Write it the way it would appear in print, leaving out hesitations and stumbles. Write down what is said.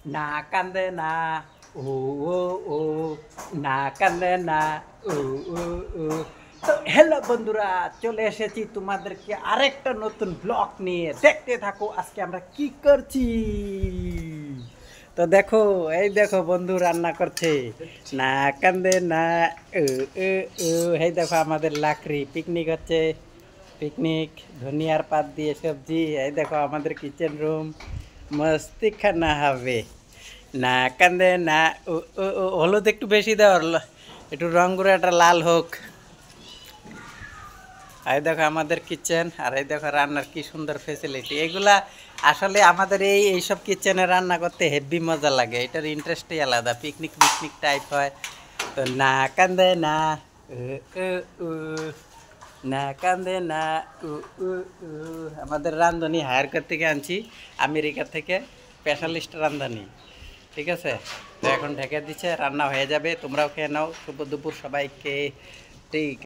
না কান্দে না, ও ও ও, না কান্দে না, ও ও ও। তো হ্যালো বন্ধুরা, চলে এসেছি তোমাদেরকে আরেকটা নতুন ব্লগ নিয়ে। দেখতে থাকো আজকে আমরা কি করছি। তো দেখো, এই দেখো বন্ধু রান্না করছে। না কান্দে না, ও ও ও। এই দেখো আমাদের লাকড়ি পিকনিক হচ্ছে। পিকনিক ধনিয়ার পাত দিয়ে সবজি। এই দেখো আমাদের কিচেন রুম, মস্তি খানা হবে। না কান্দে না, ও ও ও। হলুদ একটু বেশি দাও, একটু রং করে একটা লাল হোক। এই দেখো আমাদের কিচেন, আর এই দেখো রান্নার কি সুন্দর ফেসিলিটি। এগুলা আসলে আমাদের এইসব কিচেনে রান্না করতে হেভি মজা লাগে। এটার ইন্টারেস্টই আলাদা, পিকনিক পিকনিক টাইপ হয়। তো না কান্দে না, উ উ উ, না কান্দে না, উ উ উ। আমাদের রাঁধুনি হায়ার করতে গিয়ে আনছি আমেরিকা থেকে, স্পেশালিস্ট রাঁধুনি। ঠিক আছে, তো এখন ঢেকে দিচ্ছে, রান্না হয়ে যাবে। তোমরাও খেয়ে নাও। শুভ দুপুর সবাইকে। ঠিক।